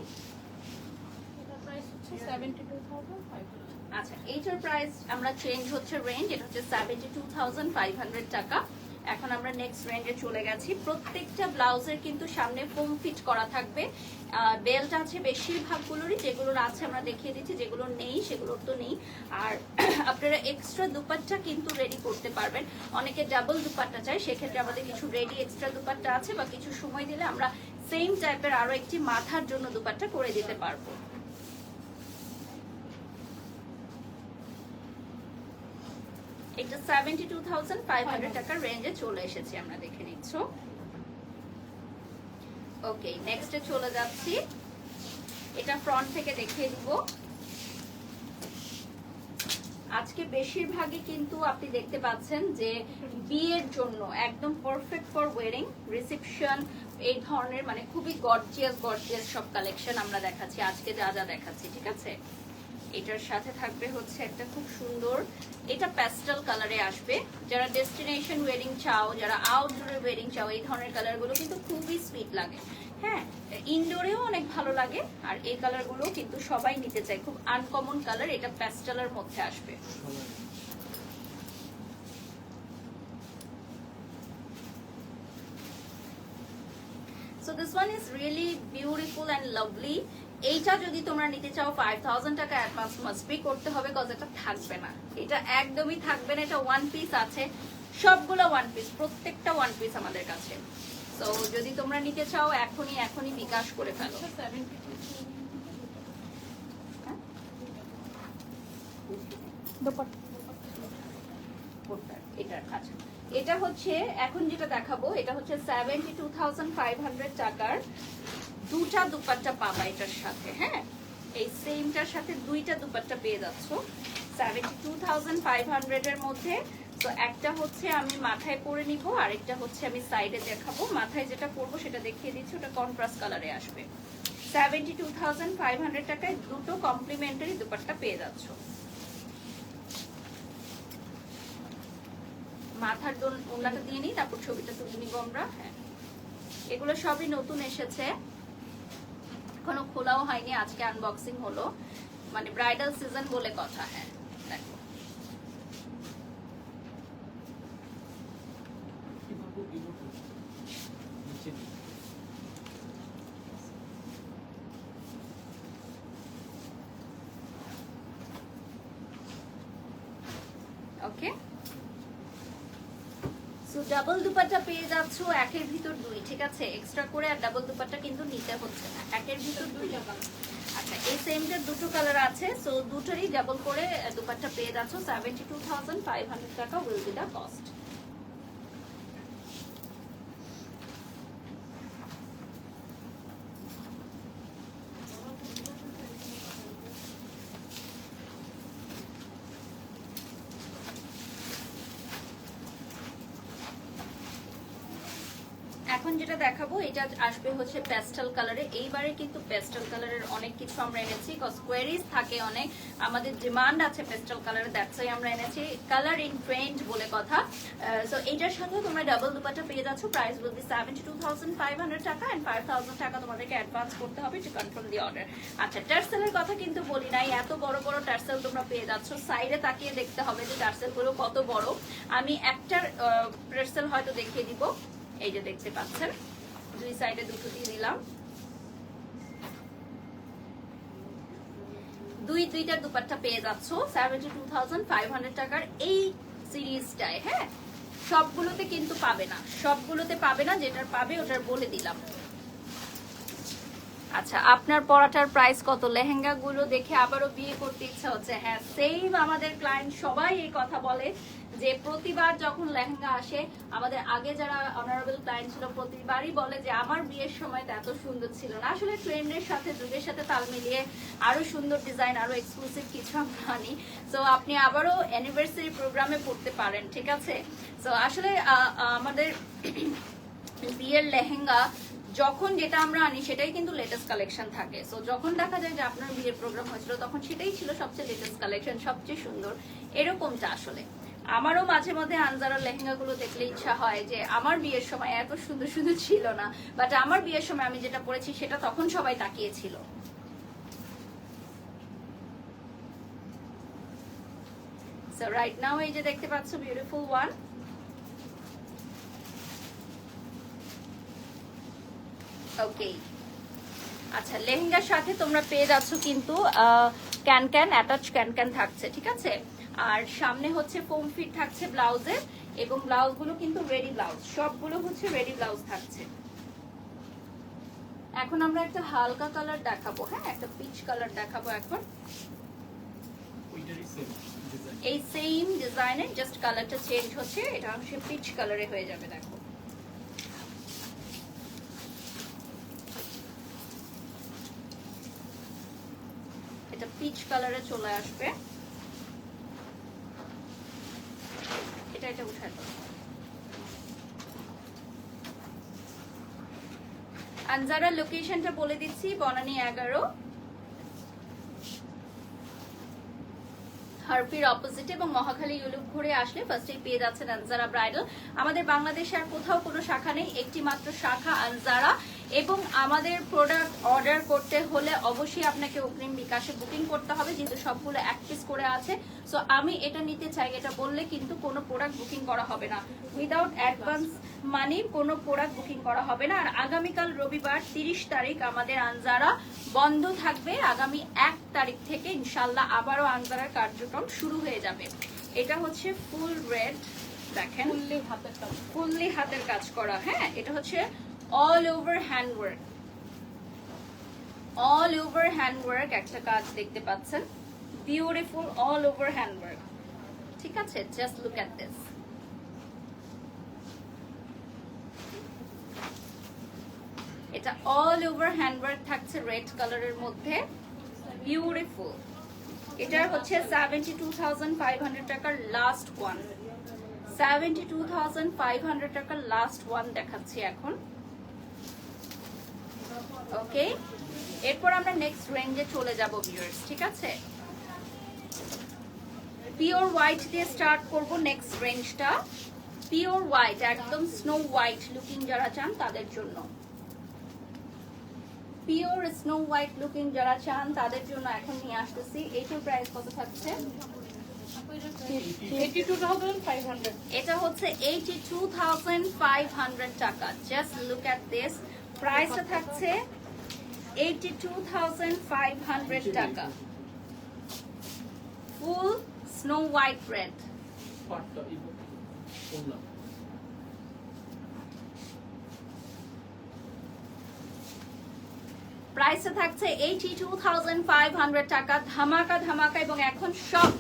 আচ্ছা, এইটার প্রাইস আমরা চেঞ্জ হচ্ছে রেঞ্জ, এটা হচ্ছে 72,500 টাকা। এখন আমরা নেক্সট রেঞ্জে চলে গেছি। প্রত্যেকটা ব্লাউজের কিন্তু সামনে ফোম ফিট করা থাকবে। বেল্ট আছে বেশিরভাগগুলোরই, যেগুলোর আছে আমরা দেখিয়ে দিচ্ছি, যেগুলো নেই সেগুলোর তো নেই। আর আপনারা এক্সট্রা দুপাট্টা কিন্তু রেডি করতে পারবেন। অনেকে ডাবল দুপাট্টা চাই, সেক্ষেত্রে আমাদের কিছু রেডি এক্সট্রা দুপাট্টা আছে, বা কিছু সময় দিলে আমরা সেম টাইপের আরো একটি মাথার জন্য দুপাট্টা করে দিতে পারবো। এটা 72,500 টাকার রেঞ্জে চলে এসেছি আমরা, দেখে নিচ্ছ। ওকে, নেক্সটে চলে যাচ্ছি। এটা ফ্রন্ট থেকে দেখিয়ে দিব। আজকে বেশিরভাগই কিন্তু আপনি দেখতে পাচ্ছেন যে বিয়ের জন্য একদম পারফেক্ট ফর ওয়েডিং, রিসেপশন, এই ধরনের মানে খুবই গর্জিয়াস গর্জিয়াস সব কালেকশন আমরা দেখাচ্ছি আজকে, যা যা দেখাচ্ছি, ঠিক আছে? এটার সাথে থাকবে হচ্ছে একটা খুব সুন্দর, এটা প্যাস্টেল কালারে আসবে। যারা ডেস্টিনেশন ওয়েডিং চাও, যারা আউটডোরে ওয়েডিং চাও, এই ধরনের কালারগুলো কিন্তু খুবই সুইট লাগে। হ্যাঁ, ইনডোরেও অনেক ভালো লাগে। আর এই কালারগুলো কিন্তু সবাই নিতে চায়, খুব আনকমন কালার। এটা প্যাস্টেলের মধ্যে আসবে। So this one is really beautiful and lovely. এইটা যদি তোমরা নিতে চাও 5,000 টাকা অ্যাডভান্স মাস্ট পে করতে হবে, কজ এটা থাকবে না, এটা একদমই থাকবে না। এটা ওয়ান পিস আছে, সবগুলো ওয়ান পিস, প্রত্যেকটা ওয়ান পিস আমাদের কাছে। তো যদি তোমরা নিতে চাও এখনই বিকাশ করে ফেলো। এটা হচ্ছে এখন যেটা দেখাবো, এটা হচ্ছে 72,500 টাকার দুটা দুপাট্টা পাবা এটার সাথে। হ্যাঁ, এই সেমটার সাথে দুইটা দুপাট্টা পেয়ে যাচ্ছ 72,500 এর মধ্যে। তো একটা হচ্ছে আমি মাথায় পরে নিব, আরেকটা হচ্ছে আমি সাইডে দেখাবো। মাথায় যেটা পরবো সেটা দেখিয়ে দিচ্ছি, ওটা কন্ট্রাস্ট কালারে আসবে। 72,500 টাকায় দুটো কমপ্লিমেন্টারি দুপাট্টা পেয়ে যাচ্ছ। মাথার ওড়নাটা দিয়ে নিই, তারপর ছবিটা তুলে নিব আমরা। হ্যাঁ, এগুলো সবই নতুন এসেছে, এখনো খোলাও হয়নি, আজকে আনবক্সিং হলো, মানে ব্রাইডাল সিজন বলে কথা। হ্যাঁ দেখো, ওকে। সো ডাবল দুপাট্টা পেয়ে যাচ্ছ একের ভিতর দুই, ঠিক আছে? এক্সট্রা করে আর ডাবল দুপাট্টা কিন্তু নিতে হচ্ছে না, একের ভিতর দুই। আচ্ছা, এই সেমটার দুটো কালার আছে, সো দুটোরই ডাবল করে দুপাট্টা পেয়ে যাচ্ছ। 72,500 টাকা উইল বি দ্য কস্ট। এখন যেটা দেখাবো এটা আসবে হচ্ছে পেস্টাল কালারে। এইবারে কিন্তু পেস্টাল কালারের অনেক কিছু আমরা এনেছি, কজ কোয়েরিজ থাকে অনেক, আমাদের ডিমান্ড আছে পেস্টাল কালারে, দ্যাটস ওয়াই আমরা এনেছি। কালার ইন ট্রেন্ড বলে কথা। সো এইটার সাথে তোমরা ডাবল দুপাট্টা পেয়ে যাচ্ছ। প্রাইস উইল বি 72,500 টাকা এন্ড 5,000 টাকা তোমাদেরকে অ্যাডভান্স করতে হবে টু কনফার্ম দি অর্ডার। আচ্ছা, টার্সেলের কথা কিন্তু বলি নাই, এত বড় বড় টার্সেল তোমরা পেয়ে যাচ্ছ। সাইডে তাকিয়ে দেখতে হবে যে টার্সেল গুলো কত বড়। আমি একটার টার্সেল হয়তো দেখিয়ে দিব, এই যে দেখতে পাচ্ছেন, দুই সাইডে দুটো দিয়ে দিলাম, দুইটার দুপাট্টা পেয়ে যাচ্ছ 72,500 টাকার এই সিরিজটায়। হ্যাঁ, সবগুলোতে কিন্তু পাবে না, সবগুলোতে পাবে না, যেটার পাবে ওটার বলে দিলাম। আচ্ছা, আপনার পরাটার প্রাইস কত? লেহেঙ্গা গুলো দেখে আবারও বিয়ে করতে ইচ্ছা হচ্ছে। হ্যাঁ, সেম আমাদের ক্লায়েন্ট সবাই এই কথা বলে যে প্রতিবার যখন লেহেঙ্গা আসে, আমাদের আগে যারা অনারেবল ক্লায়েন্ট ছিল প্রতিবারই বলে যে আমার বিয়ের সময় তো এত সুন্দর ছিল না। আসলে ট্রেন্ডের সাথে, যুগের সাথে তাল মিলিয়ে আরো সুন্দর ডিজাইন, আরো এক্সক্লুসিভ কিছু আমরা আনি। সো আপনি আবারও অ্যানিভার্সারি প্রোগ্রামে পড়তে পারেন, ঠিক আছে? সো আসলে আমাদের বিয়ের লেহেঙ্গা যখন যেটা আমরা আনি সেটাই কিন্তু লেটেস্ট কালেকশন থাকে। সো যখন দেখা যায় যে আপনার বিয়ের প্রোগ্রাম হয়েছিল তখন সেটাই ছিল সবচেয়ে লেটেস্ট কালেকশন, সবচেয়ে সুন্দর, এরকমটা আসলে। আমারও মাঝে মধ্যে আনজারার লেহেঙ্গা গুলো দেখলে ইচ্ছা হয় যে আমার বিয়ের সময় এত সুন্দর সুন্দর ছিল না, বাট আমার বিয়ের সময় আমি যেটা পরেছি সেটা তখন সবাই তাকিয়েছিল। সো রাইট নাও এই যে দেখতে পাচ্ছ বিউটিফুল ওয়ান। ওকে, আচ্ছা, লেহেঙ্গার সাথে তোমরা পেয়ে যাচ্ছ কিন্তু ক্যান অ্যাটাচ ক্যান থাকছে, ঠিক আছে? আর সামনে হচ্ছে ফোম ফিট থাকছে ব্লাউজে, এবং ব্লাউজ গুলো কিন্তু রেডি ব্লাউজ, সবগুলো হচ্ছে রেডি ব্লাউজ থাকছে। এখন আমরা একটা হালকা কালার দেখাবো, হ্যাঁ, একটা পিচ কালার দেখাবো এখন। এই সেম ডিজাইনের জাস্ট কালারটা চেঞ্জ হচ্ছে, এটা হচ্ছে পিচ কালারে হয়ে যাবে। দেখো, এটা পিচ কালারে চলে আসবে। এটা উঠায় দাও। আনজারার লোকেশনটা বলে দিচ্ছি, বনানী 11, হারপির অপোজিটে, এবং মহাখালী ইউলুপ ঘুরে আসলে ফার্স্টেই পেয়ে যাচ্ছেন আনজারা ব্রাইডাল। আমাদের বাংলাদেশে আর কোথাও কোনো শাখা নেই, একটি মাত্র শাখা আনজারা। এবং আমাদের প্রোডাক্ট অর্ডার করতে হলে অবশ্যই আপনাকে অগ্রিম বিকাশে বুকিং করতে হবে, যেহেতু সবগুলো এক পিস করে আছে। সো আমি এটা নিতে চাই, এটা বললে কিন্তু কোনো প্রোডাক্ট বুকিং করা হবে না, উইদাউট অ্যাডভান্স মানি কোনো প্রোডাক্ট বুকিং করা হবে না। আর আগামীকাল রবিবার 30 তারিখ আমাদের আনজারা বন্ধ থাকবে, আগামী 1 তারিখ থেকে ইনশাল্লাহ আবারও আনজারার কার্যক্রম শুরু হয়ে যাবে। এটা হচ্ছে ফুল রেড, দেখেন, ফুললি হাতের কাজ করা। হ্যাঁ, এটা হচ্ছে all over handwork, all over handwork একটা কাজ দেখতে পাচ্ছেন, বিউটিফুল অল ওভার হ্যান্ডওয়ার্ক, ঠিক আছে? Just look at this. এটা অল ওভার হ্যান্ডওয়ার্ক থাকছে রেড কালারের মধ্যে, বিউটিফুল। এটার হচ্ছে 72,500 টাকার লাস্ট ওয়ান, 72,500 টাকার লাস্ট ওয়ান দেখাচ্ছি এখন। ওকে, এরপর আমরা নেক্সট রেঞ্জে চলে যাব ভিউয়ার্স, ঠিক আছে? পিওর হোয়াইট দিয়ে স্টার্ট করব নেক্সট রেঞ্জটা। পিওর হোয়াইট, একদম স্নো হোয়াইট লুকিং যারা চান তাদের জন্য, পিওর স্নো হোয়াইট লুকিং যারা চান তাদের জন্য এখন নিয়ে আসতেছি। এইটার প্রাইস কত থাকছে? 82,500 এটা হচ্ছে 82,500 টাকা। জাস্ট লুক এট দিস, প্রাইসটা থাকছে 82,500 টাকা। ফুল স্নো হোয়াইট রেড। পাটটা এই ওনা প্রাইসটা থাকছে 82,500 টাকা। ধামাকা ধামাকা, এবং এখন সব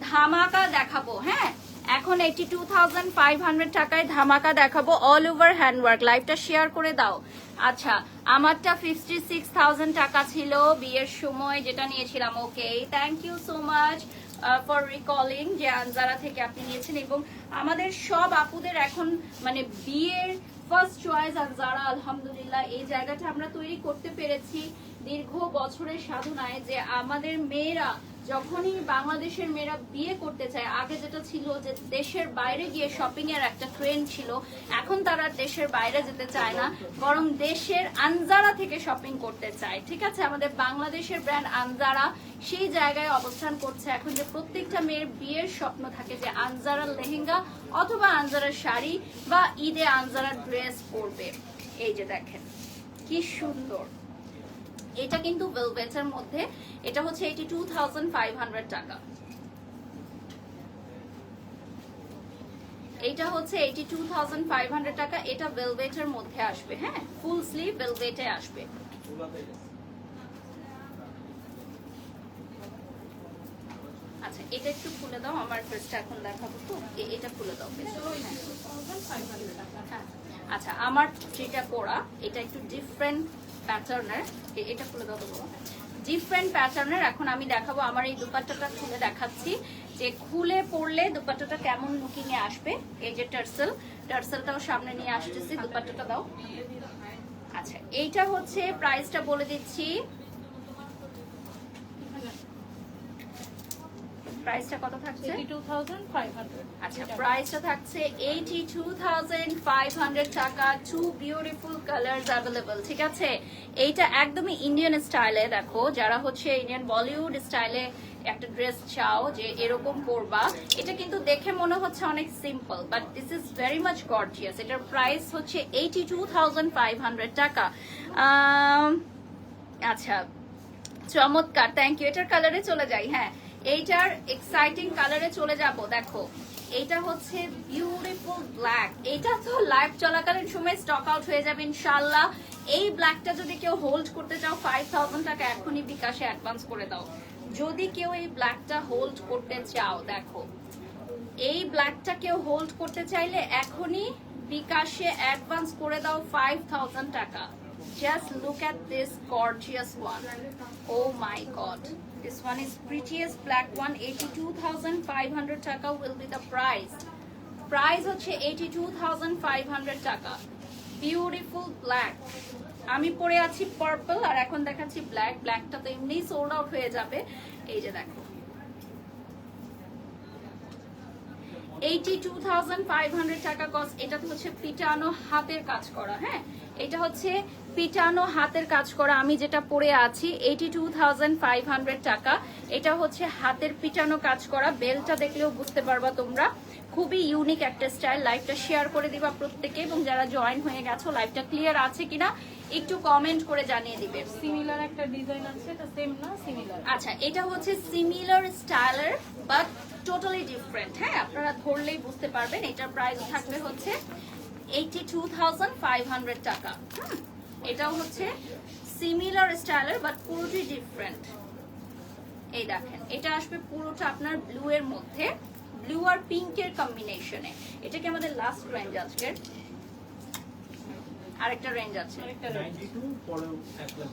ধামাকা দেখাবো। হ্যাঁ, এখন 82,500 টাকায় ধামাকা দেখাবো, অল ওভার হ্যান্ডওয়ার্ক। লাইভটা শেয়ার করে দাও। আচ্ছা, আমারটা 56,000 টাকা ছিল বিয়ের সময় যেটা নিয়েছিলাম। Okay, thank you so much for recalling যে আনজারা থেকে আপনি নিয়েছেন। এবং আমাদের সব আপুদের এখন মানে বিয়ের ফার্স্ট চয়েস আনজারা। আলহামদুলিল্লাহ এই জায়গাটা আমরা তৈরি করতে পেরেছি দীর্ঘ বছরের সাধনায়, যে আমাদের মেয়েরা যখনই বাংলাদেশের মেয়েরা বিয়ে করতে চায়, আগে যেটা ছিল যে দেশের বাইরে গিয়ে শপিং এর একটা ট্রেন্ড ছিল, এখন তারা দেশের বাইরে যেতে চায় না, বরং দেশের আনজারা থেকে শপিং করতে চায়। ঠিক আছে, আমাদের বাংলাদেশের ব্র্যান্ড আনজারা সেই জায়গায় অবস্থান করছে এখন, যে প্রত্যেকটা মেয়ের বিয়ের স্বপ্ন থাকে যে আনজারার লেহেঙ্গা অথবা আনজারার শাড়ি বা ঈদে আনজারার ড্রেস পরবে। এই যে দেখেন কি সুন্দর, এটা কিন্তু ভেলভেটের মধ্যে, এটা হচ্ছে 82,500 টাকা। এটা হচ্ছে 82,500 টাকা। এটা ভেলভেটের মধ্যে আসবে। হ্যাঁ, ফুল স্লিভ ভেলভেটে আসবে। আচ্ছা, এটা একটু খুলে দাও, আমার ড্রেসটা এখন দেখাবো তো। এটা খুলে দাও। হ্যাঁ, আচ্ছা, আমার যেটা পরা এটা একটু ডিফারেন্ট প্যাটার্নের। এটা খুলে দাও তো, ডিফারেন্ট প্যাটার্নের। এখন আমি দেখাবো, আমার এই দুপাট্টাটা খুলে দেখাচ্ছি যে খুলে পরলে দুপাট্টাটা কেমন লুকিং এ আসবে। এই যে টার্সেলটাও সামনে নিয়ে আসতেছি। দুপাট্টাটা দাও। আচ্ছা, এইটা হচ্ছে প্রাইসটা বলে দিচ্ছি। প্রাইসটা কত থাকছে? 82,500 আচ্ছা, প্রাইসটা থাকছে 82,500 টাকা। Two beautiful colours available. ঠিক আছে, এইটা একদমই ইন্ডিয়ান স্টাইলে। দেখো, যারা হচ্ছে ইন্ডিয়ান বলিউড স্টাইলে একটা ড্রেস চাও যে এরকম পরবা, এটা কিন্তু দেখে মনে হচ্ছে অনেক simple, but this is very much gorgeous. এটার প্রাইস হচ্ছে 82,500 টাকা। আচ্ছা, চমৎকার, থ্যাংক ইউ। এটার কালারে চলে যাই। হ্যাঁ, এইটার এক্সাইটিং কালারে চলে যাব। দেখো, এইটা হচ্ছে বিউটিফুল ব্ল্যাক। এটা তো লাইভ চলাকালীন সময় স্টক আউট হয়ে যাবে ইনশাআল্লাহ। এই ব্ল্যাকটা যদি কেউ হোল্ড করতে চাও, 5,000 টাকা এখনই বিকাশে অ্যাডভান্স করে দাও। যদি কেউ এই ব্ল্যাকটা হোল্ড করতে চাও, দেখো, এই ব্ল্যাকটা কেউ হোল্ড করতে চাইলে এখনই বিকাশে অ্যাডভান্স করে দাও 5,000 টাকা। Just look at this gorgeous one. Oh my god. This one is prettiest black one. 82,500 taka will be the price. Price হচ্ছে 82,500 টাকা। Beautiful black. আমি পরে আছি পার্পল, আর এখন দেখাচ্ছি ব্ল্যাক। ব্ল্যাকটা তো এমনি সোল্ড আউট হয়ে যাবে। এই যে দেখো, 82,500 টাকা কস্ট। এটা হচ্ছে পিটানো হাতের কাজ করা। হ্যাঁ, এটা হচ্ছে পিটানো হাতের কাজ করা। আমি যেটা পরে আছি 82,500 টাকা। এটা হচ্ছে হাতের পিটানো কাজ করা। বেলটা দেখলেও বুঝতে পারবা তোমরা, খুবই ইউনিক একটা স্টাইল। লাইভটা শেয়ার করে দিবা প্রত্যেকে, এবং যারা জয়েন হয়ে গেছো লাইভটা ক্লিয়ার আছে কিনা একটু কমেন্ট করে জানিয়ে দিবে। সিমিলার একটা ডিজাইন আছে, এটা সেম না, সিমিলার। আচ্ছা, এটা হচ্ছে সিমিলার স্টাইলের বাট টোটালি ডিফারেন্ট। হ্যাঁ, আপনারা ধরলেই বুঝতে পারবেন। এটার প্রাইস থাকবে হচ্ছে 82,500 টাকা। এটাও হচ্ছে সিমিলার স্টাইলের বাট পুরোটাই ডিফারেন্ট। এই দেখেন, এটা আসবে পুরোটা আপনার ব্লু এর মধ্যে, ব্লু আর পিঙ্কের কম্বিনেশনে। এটা কি আমাদের লাস্ট রেঞ্জ আজকের? আরেকটা রেঞ্জ আছে, 92 পরেও 1 লাখ।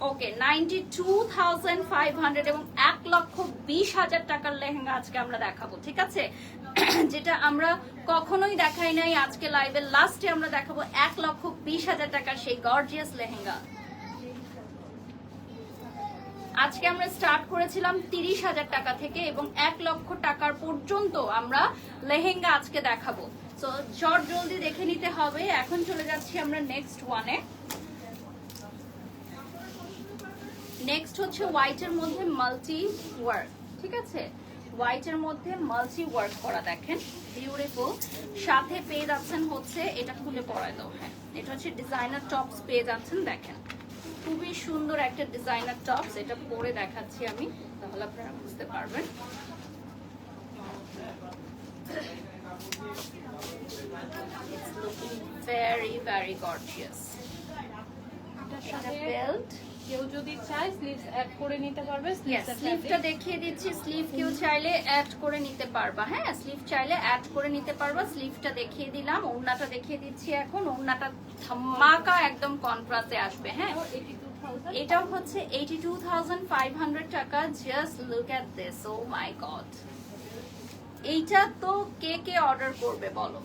ওকে, 92,500 এবং 1,20,000 টাকার লেহেঙ্গা আজকে আমরা দেখাবো। ঠিক আছে, যেটা আমরা কখনোই দেখাই নাই। আজকে লাইভের লাস্টে আমরা দেখাবো 1,20,000 টাকার সেই গর্জিয়াস লেহেঙ্গা। আজকে আমরা স্টার্ট করেছিলাম 30,000 টাকা থেকে এবং 1 লক্ষ টাকার পর্যন্ত আমরা লেহেঙ্গা আজকে দেখাবো। তো শর্ট জলদি দেখে নিতে হবে। এখন চলে যাচ্ছি আমরা নেক্সট ওয়ানে। নেক্সট হচ্ছে হোয়াইটের মধ্যে মাল্টি ওয়ার্ক, ঠিক আছে? হোয়াইটের মধ্যে মাল্টি ওয়ার্ক করা, দেখেন বিউটিফুল। সাথে পেয়ে যাচ্ছেন হচ্ছে, এটা খুলে পরায় দাও, হ্যাঁ এটা হচ্ছে ডিজাইনার টপস পেয়ে যাচ্ছেন। দেখেন খুবই সুন্দর একটা ডিজাইনার টপস, এটা পরে দেখাচ্ছি আমি, তাহলে আপনারা বুঝতে পারবেন। It's looking very very gorgeous. এটার এটা সাথে বেল্ট, কেউ যদি চায় স্লিভস অ্যাড করে নিতে পারবে। স্লিভটা দেখিয়ে দিচ্ছি। স্লিভ কেউ চাইলে অ্যাড করে নিতে পারবা, হ্যাঁ স্লিভ চাইলে অ্যাড করে নিতে পারবা। স্লিভটা দেখিয়ে দিলাম, ওড়নাটা দেখিয়ে দিচ্ছি। এখন ওড়নাটা ধামাকা একদম কন্ট্রাস্টে আসবে, হ্যাঁ। 82,000। এটাও হচ্ছে 82,500 টাকা। Just look at this, oh my God. এইটা তো কে কে অর্ডার করবে বলো?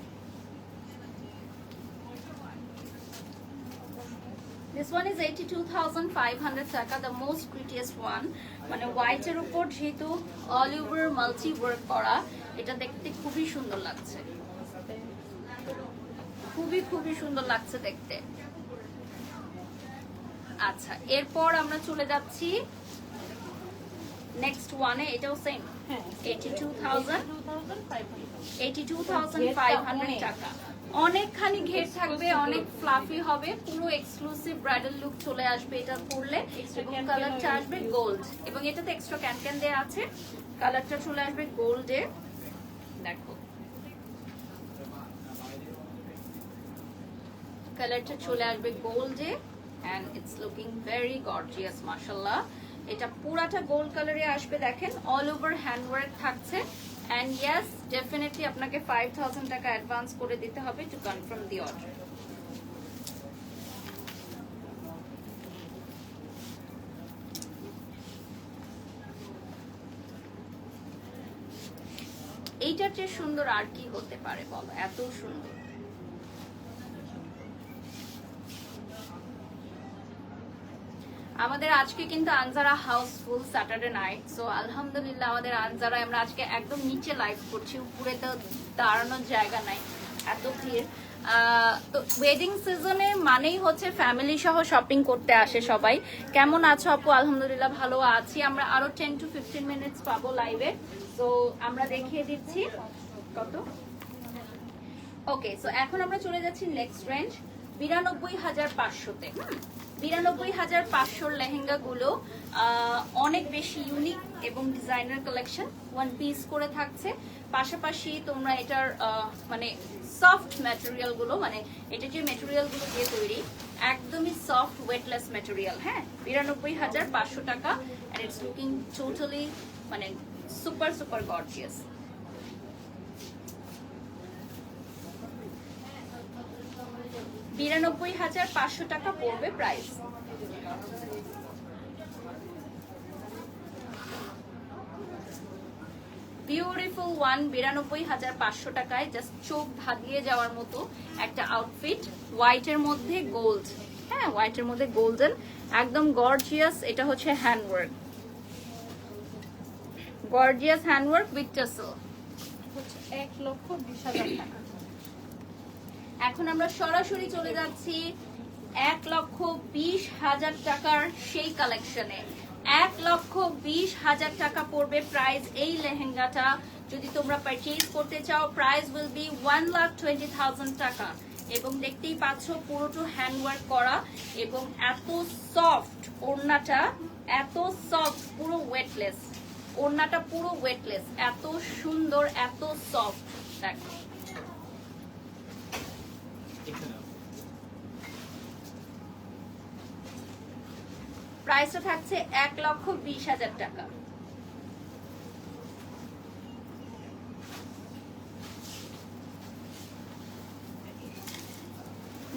This one is 82,500 টাকা, the most prettiest one. মানে হোয়াইটের উপর যেহেতু অল ওভার মাল্টি ওয়ার্ক করা, এটা দেখতে খুবই সুন্দর লাগছে, খুবই খুবই সুন্দর লাগছে দেখতে। আচ্ছা, এরপর আমরা চলে যাচ্ছি নেক্সট ওয়ানে। এটাও সেম হ্যাঁ 82,500 টাকা। অনেকখানি ঘের থাকবে, অনেক ফ্লাফি হবে, পুরো এক্সক্লুসিভ ব্রাইডাল লুক চলে আসবে এটা পরলে। এবং কালারটা আসবে গোল্ড, এবং এটাতে এক্সট্রা ক্যান দেয়া আছে। কালারটা চলে আসবে গোল্ডে, দেখো কালারটা চলে আসবে গোল্ডে, and it's looking very gorgeous মাশাআল্লাহ। এটা পুরাটা গোল্ড কালারে আসবে, দেখেন অল ওভার হ্যান্ড ওয়ার্ক থাকছে। and yes definitely আপনাকে 5,000 টাকা অ্যাডভান্স করে দিতে হবে to confirm the order। এইটার চেয়ে সুন্দর আর কি হতে পারে বলো, এত সুন্দর। আমাদের আজকে কিন্তু Anjara Housefull Saturday night, so আলহামদুলিল্লাহ আমাদের আনজারায় আমরা আজকে একদম নিচে লাইভ করছি, উপরে তো দাঁড়ানোর জায়গা নাই, এত ভিড়। তো ওয়েডিং সিজনে মানেই হচ্ছে ফ্যামিলি সহ শপিং করতে আসে সবাই। কেমন আছো আপু? আলহামদুলিল্লাহ ভালো আছি। আমরা আরো 10 to 15 মিনিটস পাবো লাইভে, তো আমরা দেখিয়ে দিচ্ছি কত। ওকে, সো এখন আমরা চলে যাচ্ছি নেক্সট রেঞ্জ 92,500-তে। 92,500 লেহেঙ্গা গুলো অনেক বেশি ইউনিক এবং ডিজাইনার কালেকশন, ওয়ান পিস করে থাকছে। পাশাপাশি তোমরা এটার মানে সফট ম্যাটেরিয়াল গুলো, মানে এটা যে ম্যাটেরিয়াল গুলো দিয়ে তৈরি একদমই সফট ওয়েটলেস ম্যাটেরিয়াল, হ্যাঁ। 92,500 টাকা, এন্ড ইটস লুকিং টোটালি মানে সুপার সুপার গর্জিয়াস। $92,500 টাকা পড়বে প্রাইস। বিউটিফুল ওয়ান, 92,500 টাকায় জাস্ট চোখ ধাঁধিয়ে যাওয়ার মতো একটা আউটফিট, হোয়াইটের মধ্যে গোল্ড, হ্যাঁ হোয়াইটের মধ্যে গোল্ডেন, একদম গর্জিয়াস। এটা হচ্ছে handwork, gorgeous handwork with tassel, 1,20,000 টাকা। এখন আমরা সরাসরি চলে যাচ্ছি 1,20,000 টাকার সেই কালেকশনে। 1,20,000 টাকা পড়বে প্রাইস এই লেহেঙ্গাটা। যদি তোমরা পারচেজ করতে চাও প্রাইস উইল বি 1,20,000 টাকা। এবং দেখতেই পাচ্ছ পুরোটা হ্যান্ডওয়ার্ক করা এবং এত সফট ওড়নাটা, এত সফট, পুরো ওয়েটলেস ওড়নাটা, পুরো ওয়েটলেস, এত সুন্দর, এত সফট। দেখো প্রাইসটা থাকছে 1,20,000 টাকা।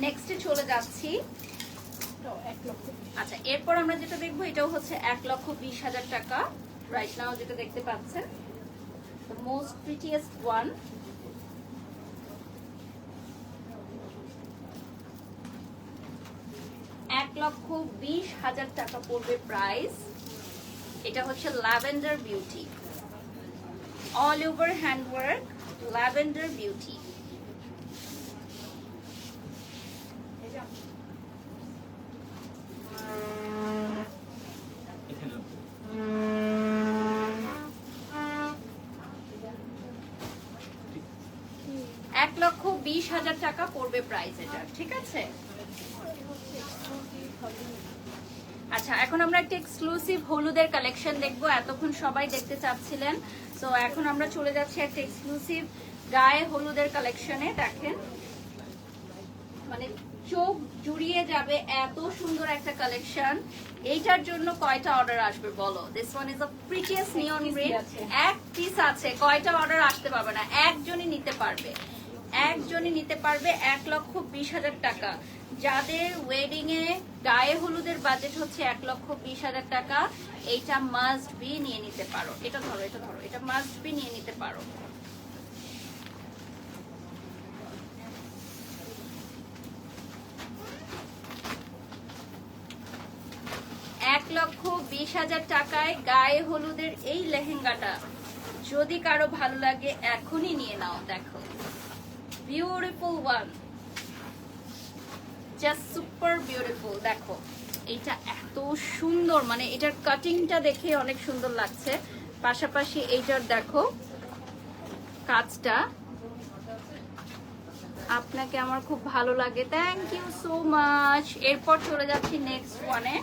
নেক্সটে চলে যাচ্ছি। আচ্ছা, এরপর আমরা যেটা দেখবো এটাও হচ্ছে 1,20,000 টাকা। রাইট নাও যেটা দেখতে পাচ্ছেন, the most prettiest one, $1,20,000 টাকা পড়বে প্রাইস। এটা হচ্ছে lavender beauty, all over handwork, lavender beauty. এখানে 1,20,000 টাকা পড়বে প্রাইস এটা, ঠিক আছে? আচ্ছা, এখন আমরা একটা এক্সক্লুসিভ হলুদের কালেকশন দেখবো, এতক্ষণ সবাই দেখতে চাচ্ছিলেন। সো এখন আমরা চলে যাচ্ছি একটা এক্সক্লুসিভ গায়ে হলুদের কালেকশনে। দেখেন, মানে চোখ জুড়িয়ে যাবে, এত সুন্দর একটা কালেকশন। এইটার জন্য কয়টা অর্ডার আসবে বলো? This one is a prettiest neon ring. এক পিস আছে, কয়টা অর্ডার আসতে পারবে না, একজনই নিতে পারবে, একজনই নিতে পারবে। 1,20,000 টাকা। যাদের ওয়েডিং এ গায়ে হলুদের বাজেট হচ্ছে 1,20,000 টাকা, এইটা মাস্ট বি নিয়ে নিতে পারো। এটা ধরো, এটা ধরো, এটা মাস্ট বি নিয়ে নিতে পারো। $1,20,000 টাকায় গায়ে হলুদের এই লেহেঙ্গাটা যদি কারো ভালো লাগে এখনই নিয়ে নাও। দেখো, beautiful one, just super beautiful. দেখো এটা এত সুন্দর, মানে এটার কাটিংটা দেখে অনেক সুন্দর লাগছে। পাশাপাশি এইটার দেখো কাজটা, আপনাকে আমার খুব ভালো লাগে, থ্যাংক ইউ সো মাচ। এরপর চলে যাচ্ছি নেক্সট ওয়ানে।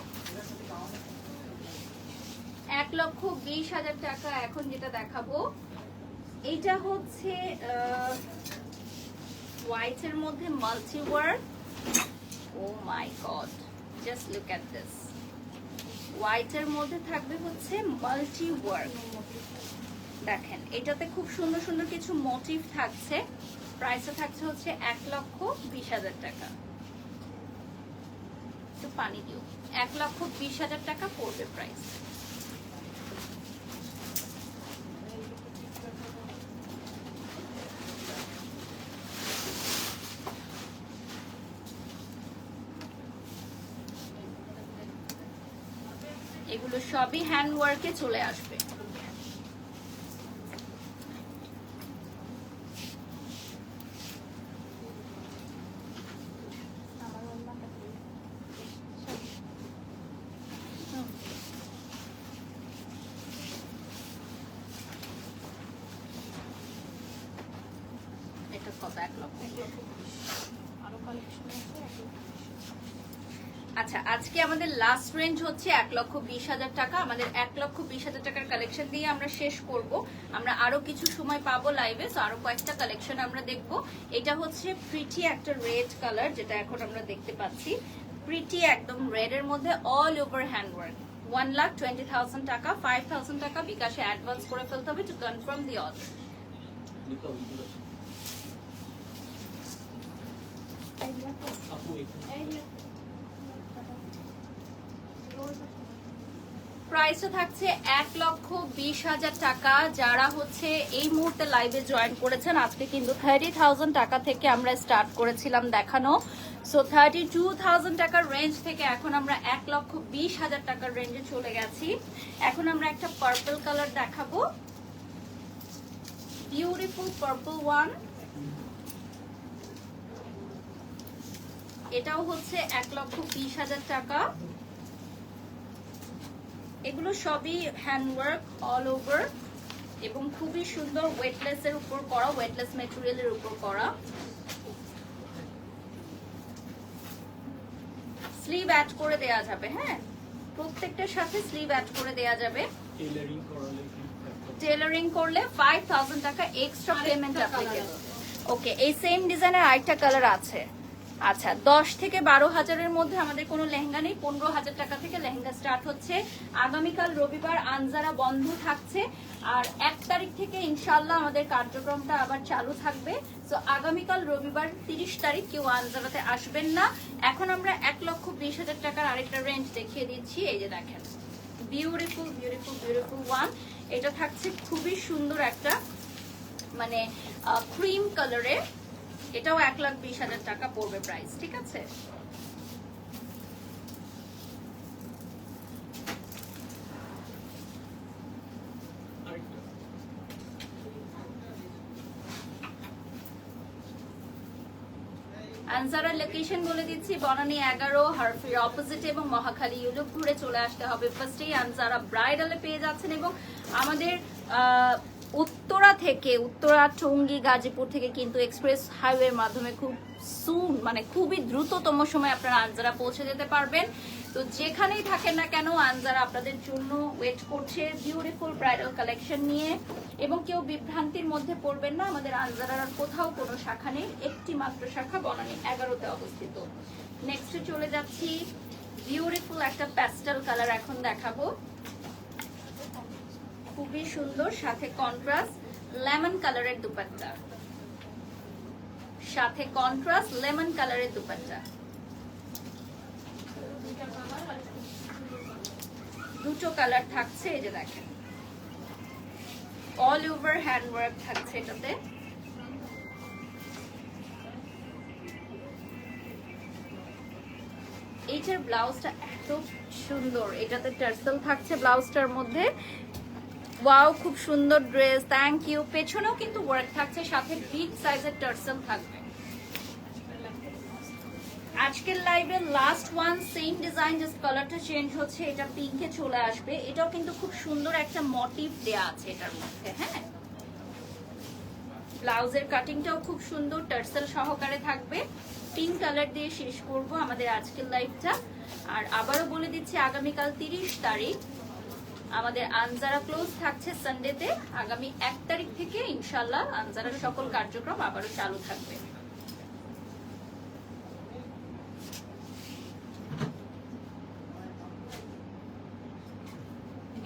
1,20,000 টাকা এখন যেটা দেখাবো, এইটা হচ্ছে হোয়াইটের মধ্যে multi work. Oh my god, just look at this. হোয়াইটের মধ্যে থাকবে হচ্ছে মাল্টি ওয়ার্ক। দেখেন, এটাতে খুব সুন্দর সুন্দর কিছু মোটিভ থাকছে। প্রাইসটা থাকছে হচ্ছে 1,20,000 টাকা। একটু পানি দিও। 1,20,000 টাকা পড়বে প্রাইস। এগুলো সবই হ্যান্ড ওয়ার্কে চলে আসবে। এটা কত? 1,20,000। আরো কালেকশন আছে। আচ্ছা, আজকে আমাদের লাস্ট রেঞ্জ হচ্ছে 1,20,000 টাকা। আমাদের 1,20,000 টাকার কালেকশন দিয়ে আমরা শেষ করব। আমরা আরো কিছু সময় পাবো লাইভে, তো আরো কয়েকটা কালেকশন আমরা দেখবো। এটা হচ্ছে প্রিটি একটা রেড কালার, যেটা এখন আমরা দেখতে পাচ্ছি। প্রিটি একদম রেড এর মধ্যে অল ওভার হ্যান্ডওয়ার্ক। 1,20,000 টাকা। 5,000 টাকা বিকাশে অ্যাডভান্স করে ফেলতে হবে টু কনফার্ম দি অর্ডার। আপু এখানে প্রাইসটা থাকছে 1,20,000 টাকা। যারা হচ্ছে এই মুহূর্তে লাইভে জয়েন করেছেন, আজকে কিন্তু 30,000 টাকা থেকে আমরা স্টার্ট করেছিলাম দেখানো। সো 32,000 টাকার রেঞ্জ থেকে এখন আমরা 1,20,000 টাকার রেঞ্জে চলে গেছি। এখন আমরা একটা পার্পল কালার দেখাবো, বিউটিফুল পার্পল ওয়ান। এটাও হচ্ছে 1,20,000 টাকা। এগুলো সবই হ্যান্ডওয়ার্ক অল ওভার এবং খুবই সুন্দর ওয়েটলেস এর উপর করা, ওয়েটলেস ম্যাটেরিয়ালের উপর করা। স্লিভ অ্যাড করে দেয়া যাবে, হ্যাঁ প্রত্যেকটার সাথে স্লিভ অ্যাড করে দেয়া যাবে। টেলারিং করালে টেলারিং করলে 5,000 টাকা এক্সট্রা পেমেন্ট অ্যাপ্লিকেবল। ওকে, এই সেম ডিজাইনের আরেকটা কালার আছে। আচ্ছা, 10 থেকে 12,000-এর মধ্যে আমাদের কোনো লেহেঙ্গা নেই। 15,000 টাকা থেকে লেহেঙ্গা স্টার্ট হচ্ছে। আগামীকাল রবিবার আনজারা বন্ধ থাকছে, আর 1 তারিখ থেকে ইনশাল্লাহ আমাদের কার্যক্রমটা আবার চালু থাকবে। তো আগামীকাল রবিবার 30 তারিখ কেউ আনজারাতে আসবেন না। এখন আমরা 1,20,000 টাকার আরেকটা রেঞ্জ দেখিয়ে দিচ্ছি। এই যে দেখেন, বিউটিফুল বিউটিফুল বিউটিফুল ওয়ান। এটা থাকছে খুবই সুন্দর একটা মানে ক্রিম কালারে। এটাও 1,20,000 টাকা পড়বে প্রাইস, ঠিক আছে? আনজারার লোকেশন বলে দিচ্ছি, বনানী 11, হারফির অপোজিট এবং মহাখালী ইউলুপ ঘুরে চলে আসতে হবে। ফার্স্টেই আনজারা ব্রাইডালে পেয়ে যাচ্ছেন এবং আমাদের উত্তরা টঙ্গী গাজীপুর থেকে কিন্তু এক্সপ্রেস হাইওয়ের মাধ্যমে খুব সুন মানে খুবই দ্রুততম সময় আপনারা আনজারা পৌঁছে যেতে পারবেন। তো যেখানেই থাকেন না কেন আনজারা আপনাদের জন্য ওয়েট করছে বিউটিফুল ব্রাইডাল কালেকশন নিয়ে। এবং কেউ বিভ্রান্তির মধ্যে পড়বেন না, আমাদের আনজারার কোথাও কোনো শাখা নেই, একটি মাত্র শাখা বনানী 11তে অবস্থিত। নেক্সটে চলে যাচ্ছি, বিউটিফুল একটা প্যাস্টেল কালার এখন দেখাবো, খুবই সুন্দর, সাথে কন্ট্রাস্ট লেমন কালারের দুপাট্টা, সাথে কন্ট্রাস্ট লেমন কালারের দুপাট্টা। দুটো কালার থাকছে, এই যে দেখেন অল ওভার হ্যান্ড ওয়ার্ক থাকছে এটাতে। এইটার ব্লাউজটা এত সুন্দর, এটাতে টার্সেল থাকছে ব্লাউজটার মধ্যে। ওয়াও, খুব সুন্দর ড্রেস, থ্যাংক ইউ। পেছনেও কিন্তু ওয়ার্ক থাকছে, সাথে বিগ সাইজের টার্সেল থাকবে। আজকের লাইভে last one same design, just কালারটা চেঞ্জ হচ্ছে, এটা পিঙ্কে চলে আসবে। এটাও কিন্তু খুব সুন্দর একটা মোটিভ দেয়া আছে এটার মধ্যে। হ্যাঁ, ব্লাউজের কাটিংটাও খুব সুন্দর, টার্সেল সহকারে থাকবে। পিঙ্ক কালার দিয়ে শেষ করব আমাদের আজকের লাইভটা। আর আবারও বলে দিচ্ছি, আগামীকাল 30 তারিখ আমাদের আনজারা ক্লোজ থাকছে সানডেতে। আগামী 1 তারিখ থেকে ইনশাল্লাহ আনজারার সকল কার্যক্রম আবারও চালু থাকবে।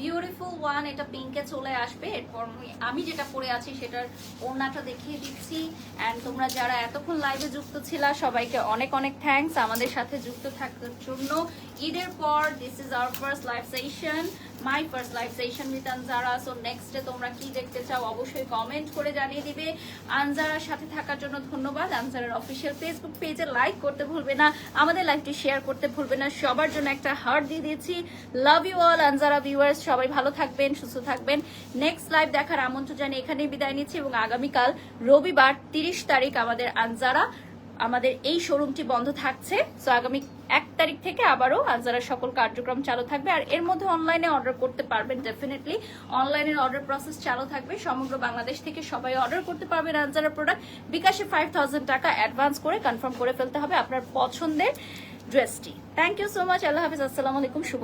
বিউটিফুল ওয়ান, এটা পিঙ্কে চলে আসবে। এরপর আমি যেটা পরে আছি সেটার ওড়নাটা দেখিয়ে দিচ্ছি। এন্ড তোমরা যারা এতক্ষণ লাইভে যুক্ত ছিলা সবাইকে অনেক অনেক থ্যাঙ্কস আমাদের সাথে যুক্ত থাকার জন্য। ঈদের পর this is our first live session, my first live session with Anzara. So নেক্সটে তোমরা কি দেখতে চাও অবশ্যই কমেন্ট করে জানিয়ে দিবে। আনজারার সাথে থাকার জন্য ধন্যবাদ। আনজারার অফিসিয়াল ফেসবুক পেজে লাইক করতে ভুলবে না, আমাদের লাইভটি শেয়ার করতে ভুলবে না। সবার জন্য একটা হার্ট দিয়ে দিয়েছি। Love you all Anjara viewers, সবাই ভালো থাকবেন, সুস্থ থাকবেন। নেক্সট লাইভ দেখার আমন্ত্রণ জানিয়ে এখানেই বিদায় নিচ্ছি এবং আগামীকাল রবিবার 30 তারিখ আমাদের আনজারা আমাদের এই শোরুমটি বন্ধ থাকছে। সো আগামী 1 তারিখ থেকে আবারও আনজারার সকল কার্যক্রম চালু থাকবে। আর এর মধ্যে অনলাইনে অর্ডার করতে পারবেন, ডেফিনেটলি অনলাইনের অর্ডার প্রসেস চালু থাকবে। সমগ্র বাংলাদেশ থেকে সবাই অর্ডার করতে পারবেন আনজারার প্রোডাক্ট। বিকাশে 5000 টাকা অ্যাডভান্স করে কনফার্ম করে ফেলতে হবে আপনার পছন্দের ড্রেসটি। থ্যাংক ইউ সো মাচ, আল্লাহ হাফিজ, আসসালামু আলাইকুম, শুভ